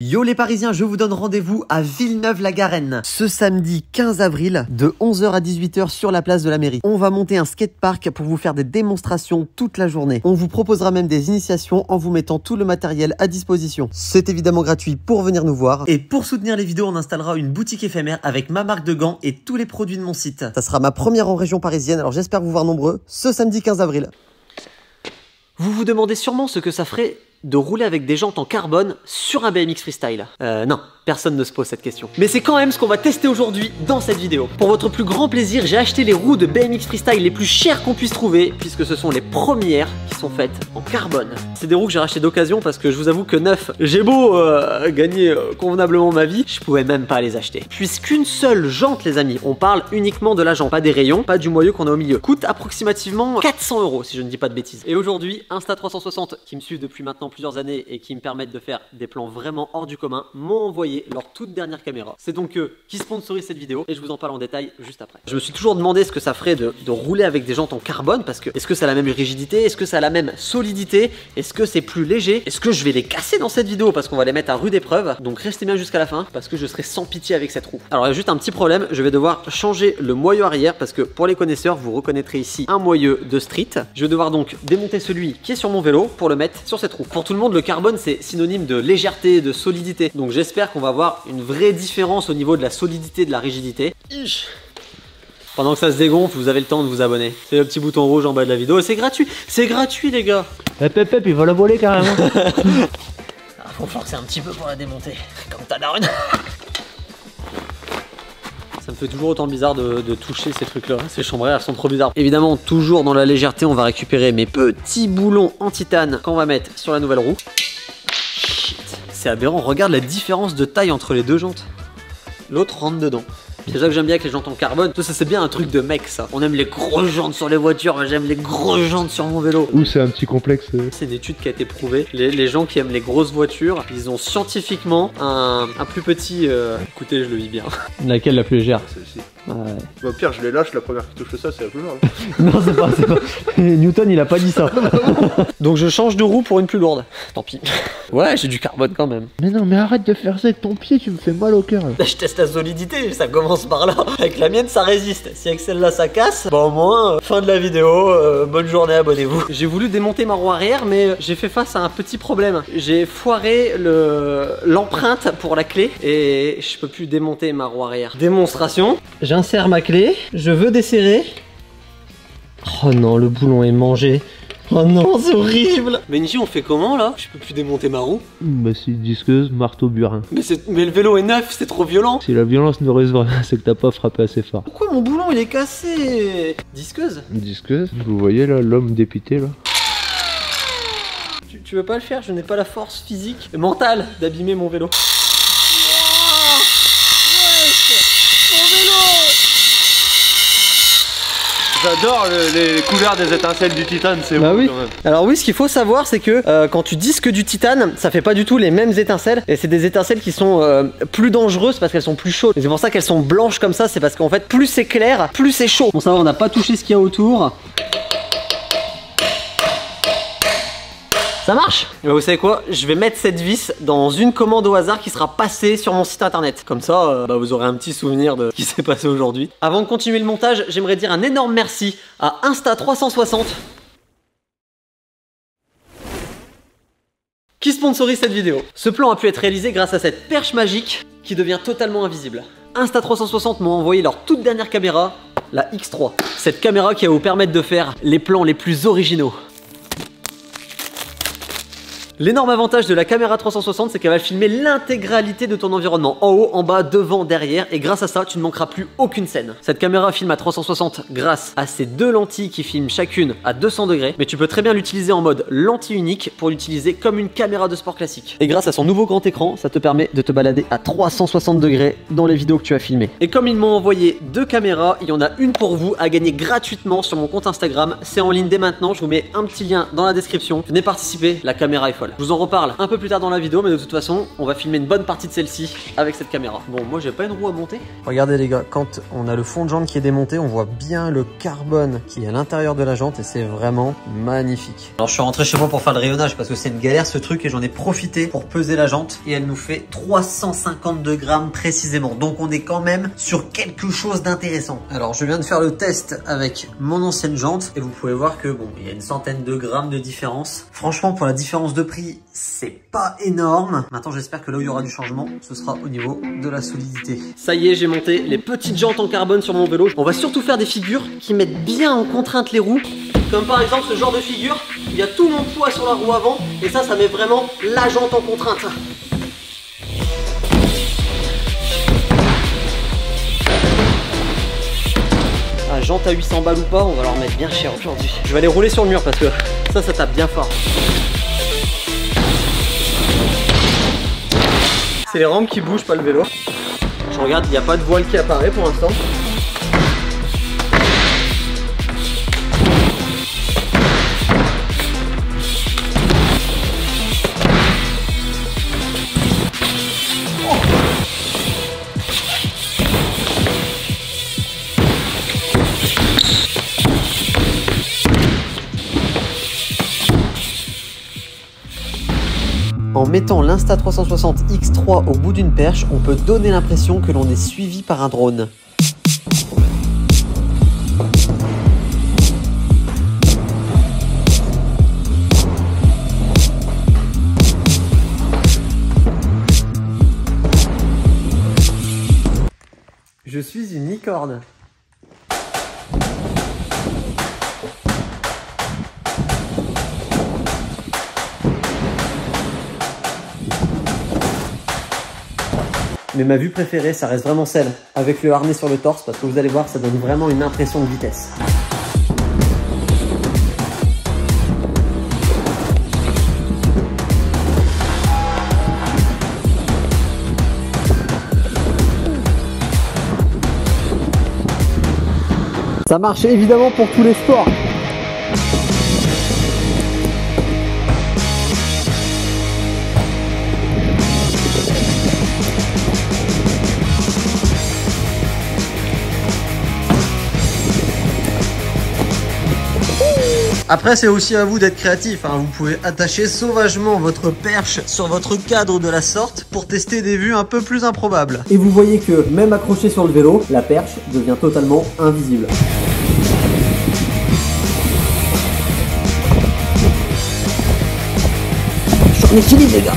Yo les Parisiens, je vous donne rendez-vous à Villeneuve-la-Garenne ce samedi 15 avril de 11h à 18h sur la place de la mairie. On va monter un skatepark pour vous faire des démonstrations toute la journée. On vous proposera même des initiations en vous mettant tout le matériel à disposition. C'est évidemment gratuit pour venir nous voir. Et pour soutenir les vidéos, on installera une boutique éphémère avec ma marque de gants et tous les produits de mon site. Ça sera ma première en région parisienne, alors j'espère vous voir nombreux ce samedi 15 avril. Vous vous demandez sûrement ce que ça ferait de rouler avec des jantes en carbone sur un BMX freestyle. Non, personne ne se pose cette question. Mais c'est quand même ce qu'on va tester aujourd'hui dans cette vidéo. Pour votre plus grand plaisir, j'ai acheté les roues de BMX freestyle les plus chères qu'on puisse trouver, puisque ce sont les premières qui sont faites en carbone. C'est des roues que j'ai rachetées d'occasion parce que je vous avoue que neuf, j'ai beau gagner convenablement ma vie, je pouvais même pas les acheter. Puisqu'une seule jante, les amis, on parle uniquement de la jante, pas des rayons, pas du moyeu qu'on a au milieu, coûte approximativement 400 € si je ne dis pas de bêtises. Et aujourd'hui, Insta360, qui me suivent depuis maintenant plusieurs années et qui me permettent de faire des plans vraiment hors du commun, m'ont envoyé leur toute dernière caméra. C'est donc eux qui sponsorisent cette vidéo et je vous en parle en détail juste après. Je me suis toujours demandé ce que ça ferait de rouler avec des jantes en carbone, parce que est-ce que ça a la même rigidité, est-ce que ça a la même solidité, est-ce que c'est plus léger, est-ce que je vais les casser dans cette vidéo parce qu'on va les mettre à rude épreuve. Donc restez bien jusqu'à la fin parce que je serai sans pitié avec cette roue. Alors il y a juste un petit problème, je vais devoir changer le moyeu arrière parce que pour les connaisseurs, vous reconnaîtrez ici un moyeu de street. Je vais devoir donc démonter celui qui est sur mon vélo pour le mettre sur cette roue. Pour tout le monde, le carbone c'est synonyme de légèreté, de solidité. Donc j'espère qu'on va voir une vraie différence au niveau de la solidité, de la rigidité. Pendant que ça se dégonfle, vous avez le temps de vous abonner. C'est le petit bouton rouge en bas de la vidéo. C'est gratuit les gars. Pep, il va la voler carrément. Faut forcer un petit peu pour la démonter. Comme ta daronne. Ça me fait toujours autant bizarre de toucher ces trucs-là. Ces chambrées, elles sont trop bizarres. Évidemment, toujours dans la légèreté, on va récupérer mes petits boulons en titane qu'on va mettre sur la nouvelle roue. C'est aberrant, regarde la différence de taille entre les deux jantes. L'autre rentre dedans. C'est ça que j'aime bien avec les jantes en carbone. Ça c'est bien un truc de mec ça. On aime les grosses jantes sur les voitures, mais j'aime les grosses jantes sur mon vélo. Ou c'est un petit complexe. C'est une étude qui a été prouvée. Les gens qui aiment les grosses voitures, ils ont scientifiquement un plus petit... Écoutez, je le vis bien. Laquelle la plus légère? Celle-ci. Ouais. Bah, au pire, je les lâche, la première qui touche ça, c'est la plus lourde. Non, c'est pas. Newton, il a pas dit ça. Donc je change de roue pour une plus lourde. Tant pis. Ouais, j'ai du carbone quand même. Mais non, mais arrête de faire ça avec ton pied, tu me fais mal au cœur. Je teste la solidité, ça commence par là. Avec la mienne, ça résiste. Si avec celle-là, ça casse, bah au moins, fin de la vidéo, bonne journée, abonnez-vous. J'ai voulu démonter ma roue arrière, mais j'ai fait face à un petit problème. J'ai foiré l'empreinte pour la clé et je peux plus démonter ma roue arrière. Démonstration. J'insère ma clé, je veux desserrer. Oh non, le boulon est mangé. Oh non, c'est horrible. Benji, on fait comment là? Je peux plus démonter ma roue. Bah c'est disqueuse, marteau, burin. Mais le vélo est neuf, c'est trop violent. Si la violence ne résout rien, c'est que t'as pas frappé assez fort. Pourquoi mon boulon il est cassé? Disqueuse? Disqueuse, vous voyez là, l'homme dépité là. Tu veux pas le faire? Je n'ai pas la force physique et mentale d'abîmer mon vélo. J'adore les couleurs des étincelles du titane, c'est bah beau oui. quand même. Alors oui, ce qu'il faut savoir, c'est que quand tu disques du titane, ça fait pas du tout les mêmes étincelles. Et c'est des étincelles qui sont plus dangereuses parce qu'elles sont plus chaudes. Et c'est pour ça qu'elles sont blanches comme ça, c'est parce qu'en fait, plus c'est clair, plus c'est chaud. Bon ça va, on n'a pas touché ce qu'il y a autour. Ça marche? Mais vous savez quoi? Je vais mettre cette vis dans une commande au hasard qui sera passée sur mon site internet. Comme ça, vous aurez un petit souvenir de ce qui s'est passé aujourd'hui. Avant de continuer le montage, j'aimerais dire un énorme merci à Insta360 qui sponsorise cette vidéo. Ce plan a pu être réalisé grâce à cette perche magique qui devient totalement invisible. Insta360 m'ont envoyé leur toute dernière caméra, la X3. Cette caméra qui va vous permettre de faire les plans les plus originaux. L'énorme avantage de la caméra 360, c'est qu'elle va filmer l'intégralité de ton environnement, en haut, en bas, devant, derrière, et grâce à ça, tu ne manqueras plus aucune scène. Cette caméra filme à 360 grâce à ces deux lentilles qui filment chacune à 200 degrés, mais tu peux très bien l'utiliser en mode lentille unique pour l'utiliser comme une caméra de sport classique. Et grâce à son nouveau grand écran, ça te permet de te balader à 360 degrés dans les vidéos que tu as filmées. Et comme ils m'ont envoyé deux caméras, il y en a une pour vous à gagner gratuitement sur mon compte Instagram. C'est en ligne dès maintenant, je vous mets un petit lien dans la description. Venez participer, la caméra est folle. étoiles. Je vous en reparle un peu plus tard dans la vidéo, mais de toute façon, on va filmer une bonne partie de celle-ci avec cette caméra. Bon, moi j'ai pas une roue à monter. Regardez les gars, quand on a le fond de jante qui est démonté, on voit bien le carbone qui est à l'intérieur de la jante et c'est vraiment magnifique. Alors je suis rentré chez moi pour faire le rayonnage parce que c'est une galère ce truc et j'en ai profité pour peser la jante et elle nous fait 352 grammes précisément. Donc on est quand même sur quelque chose d'intéressant. Alors je viens de faire le test avec mon ancienne jante et vous pouvez voir que bon, il y a une centaine de grammes de différence. Franchement, pour la différence de prix, c'est pas énorme. Maintenant, j'espère que là où il y aura du changement, ce sera au niveau de la solidité. Ça y est, j'ai monté les petites jantes en carbone sur mon vélo. On va surtout faire des figures qui mettent bien en contrainte les roues. Comme par exemple ce genre de figure, il y a tout mon poids sur la roue avant et ça met vraiment la jante en contrainte. Ah, jante à 800 balles ou pas, on va leur mettre bien cher aujourd'hui. Je vais aller rouler sur le mur parce que ça tape bien fort. C'est les rampes qui bougent, pas le vélo. Je regarde, il n'y a pas de voile qui apparaît pour l'instant. En mettant l'Insta360 X3 au bout d'une perche, on peut donner l'impression que l'on est suivi par un drone. Je suis une licorne. Mais ma vue préférée, ça reste vraiment celle avec le harnais sur le torse parce que vous allez voir, ça donne vraiment une impression de vitesse. Ça marche évidemment pour tous les sports. Après, c'est aussi à vous d'être créatif, hein. Vous pouvez attacher sauvagement votre perche sur votre cadre de la sorte pour tester des vues un peu plus improbables. Et vous voyez que même accroché sur le vélo, la perche devient totalement invisible. Je suis en équilibre les gars.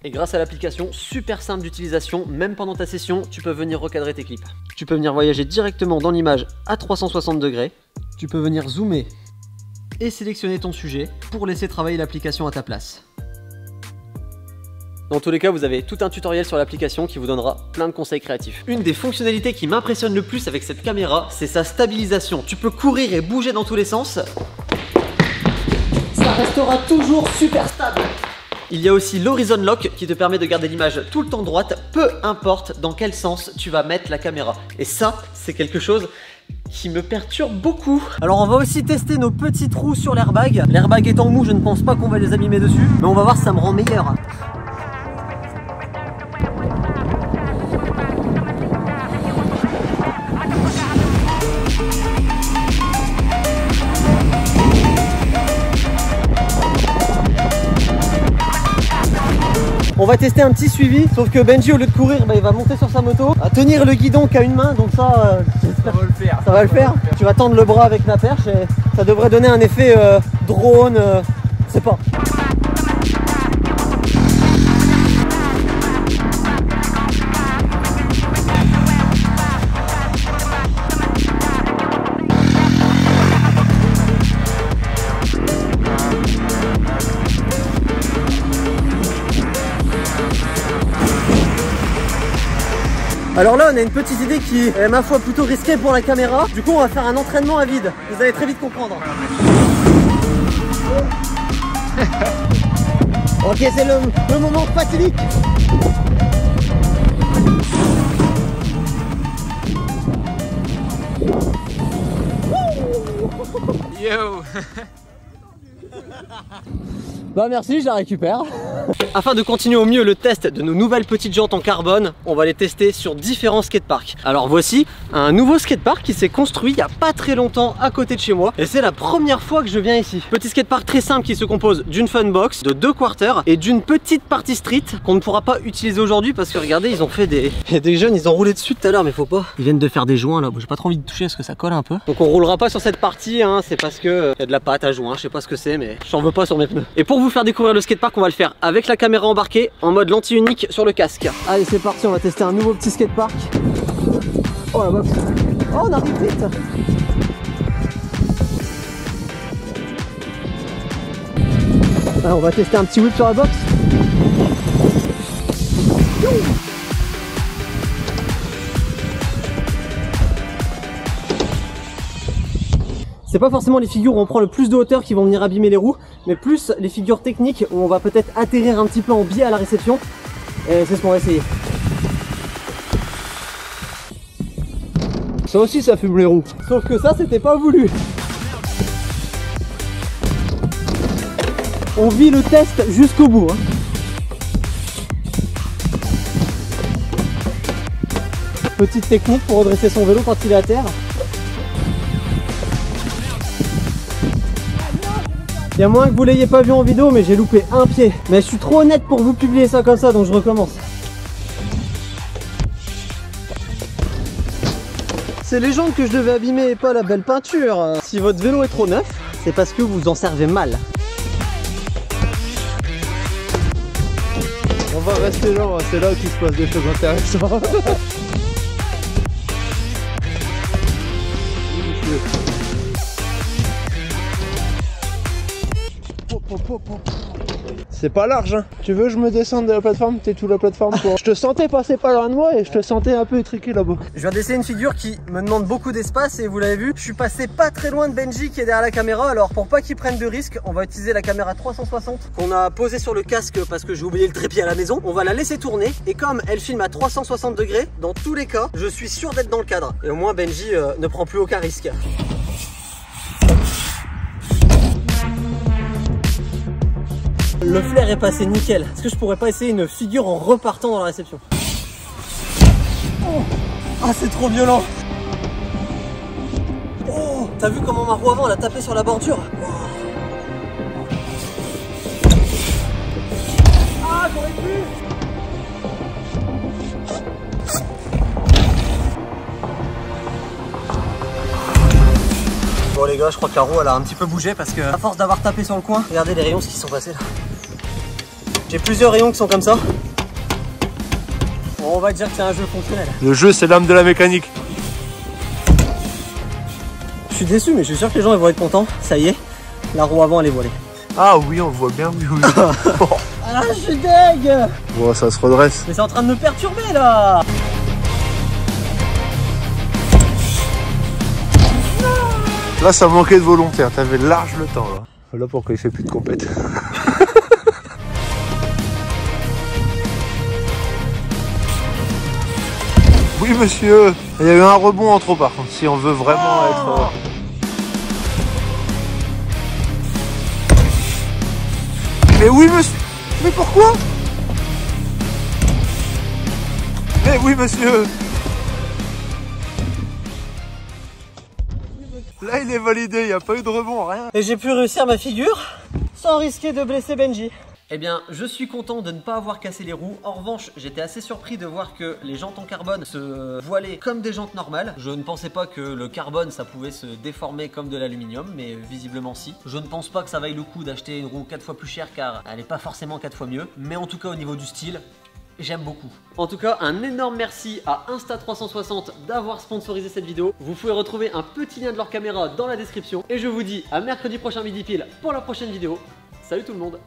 Et grâce à l'application super simple d'utilisation, même pendant ta session, tu peux venir recadrer tes clips. Tu peux venir voyager directement dans l'image à 360 degrés. Tu peux venir zoomer et sélectionner ton sujet pour laisser travailler l'application à ta place. Dans tous les cas, vous avez tout un tutoriel sur l'application qui vous donnera plein de conseils créatifs. Une des fonctionnalités qui m'impressionne le plus avec cette caméra, c'est sa stabilisation. Tu peux courir et bouger dans tous les sens. Ça restera toujours super stable. Il y a aussi l'Horizon Lock qui te permet de garder l'image tout le temps droite, peu importe dans quel sens tu vas mettre la caméra. Et ça, c'est quelque chose qui me perturbe beaucoup. Alors on va aussi tester nos petits trous sur l'airbag. L'airbag étant mou, je ne pense pas qu'on va les abîmer dessus, mais on va voir si ça me rend meilleur. On va tester un petit suivi, sauf que Benji au lieu de courir, il va monter sur sa moto, à tenir le guidon qu'à une main, donc ça, ça va le faire. Ça va le faire. Tu vas tendre le bras avec la perche et ça devrait donner un effet drone, je sais pas. Alors là on a une petite idée qui est ma foi plutôt risquée pour la caméra. Du coup on va faire un entraînement à vide. Vous allez très vite comprendre. Ok, c'est le moment fatidique. Yo. Bah merci, je la récupère. Afin de continuer au mieux le test de nos nouvelles petites jantes en carbone, on va les tester sur différents skateparks. Alors voici un nouveau skatepark qui s'est construit il n'y a pas très longtemps à côté de chez moi. Et c'est la première fois que je viens ici. Petit skatepark très simple qui se compose d'une funbox, de 2 quarters et d'une petite partie street qu'on ne pourra pas utiliser aujourd'hui parce que regardez, ils ont fait des... Il y a des jeunes, ils ont roulé dessus tout à l'heure mais faut pas. Ils viennent de faire des joints là, bon, j'ai pas trop envie de toucher parce que ça colle un peu. Donc on roulera pas sur cette partie, hein. C'est parce que y a de la pâte à joints, je sais pas ce que c'est mais j'en veux pas sur mes pneus. Et pour vous faire découvrir le skatepark, on va le faire avec la caméra embarquée en mode lentille unique sur le casque. Allez c'est parti, on va tester un nouveau petit skatepark. Oh la box. Oh on arrive vite. Alors, on va tester un petit whip sur la box. C'est pas forcément les figures où on prend le plus de hauteur qui vont venir abîmer les roues, mais plus les figures techniques où on va peut-être atterrir un petit peu en biais à la réception. Et c'est ce qu'on va essayer. Ça aussi, ça fume les roues. Sauf que ça, c'était pas voulu. On vit le test jusqu'au bout. Hein. Petite technique pour redresser son vélo quand il est à terre. Il y a moins que vous l'ayez pas vu en vidéo, mais j'ai loupé un pied. Mais je suis trop honnête pour vous publier ça comme ça, donc je recommence. C'est les jambes que je devais abîmer et pas la belle peinture. Si votre vélo est trop neuf, c'est parce que vous en servez mal. On va rester là, c'est là qu'il se passe des choses intéressantes. C'est pas large, hein. Tu veux que je me descende de la plateforme? T'es tout la plateforme pour... Je te sentais passer pas loin de moi et je te sentais un peu étriqué là-bas. Je viens d'essayer une figure qui me demande beaucoup d'espace et vous l'avez vu, je suis passé pas très loin de Benji qui est derrière la caméra. Alors pour pas qu'il prenne de risque, on va utiliser la caméra 360 qu'on a posée sur le casque parce que j'ai oublié le trépied à la maison. On va la laisser tourner et comme elle filme à 360 degrés, dans tous les cas, je suis sûr d'être dans le cadre. Et au moins Benji ne prend plus aucun risque. Le flair est passé nickel. Est-ce que je pourrais pas essayer une figure en repartant dans la réception? Oh, ah c'est trop violent. Oh, t'as vu comment ma roue avant elle a tapé sur la bordure? Oh. Ah j'aurais pu. Bon les gars, je crois que la roue elle a un petit peu bougé parce que à force d'avoir tapé sur le coin, regardez les rayons ce qui sont passés là. J'ai plusieurs rayons qui sont comme ça. Bon, on va dire que c'est un jeu fonctionnel. Le jeu, c'est l'âme de la mécanique. Je suis déçu, mais je suis sûr que les gens ils vont être contents. Ça y est, la roue avant elle est voilée. Ah oui, on le voit bien, oui, oui. Ah, je suis deg. Bon, ça se redresse. Mais c'est en train de me perturber là. Là, ça manquait de volontaire. T'avais large le temps, là. Voilà pourquoi il fait plus de compète. Oui, monsieur. Il y a eu un rebond en trop, par contre, si on veut vraiment être... Mais oui, monsieur. Mais pourquoi? Mais oui, monsieur. Là, il est validé, il n'y a pas eu de rebond, rien. Et j'ai pu réussir ma figure sans risquer de blesser Benji. Eh bien, je suis content de ne pas avoir cassé les roues. En revanche, j'étais assez surpris de voir que les jantes en carbone se voilaient comme des jantes normales. Je ne pensais pas que le carbone, ça pouvait se déformer comme de l'aluminium, mais visiblement si. Je ne pense pas que ça vaille le coup d'acheter une roue 4 fois plus chère, car elle n'est pas forcément 4 fois mieux. Mais en tout cas, au niveau du style, j'aime beaucoup. En tout cas, un énorme merci à Insta360 d'avoir sponsorisé cette vidéo. Vous pouvez retrouver un petit lien de leur caméra dans la description. Et je vous dis à mercredi prochain midi pile pour la prochaine vidéo. Salut tout le monde!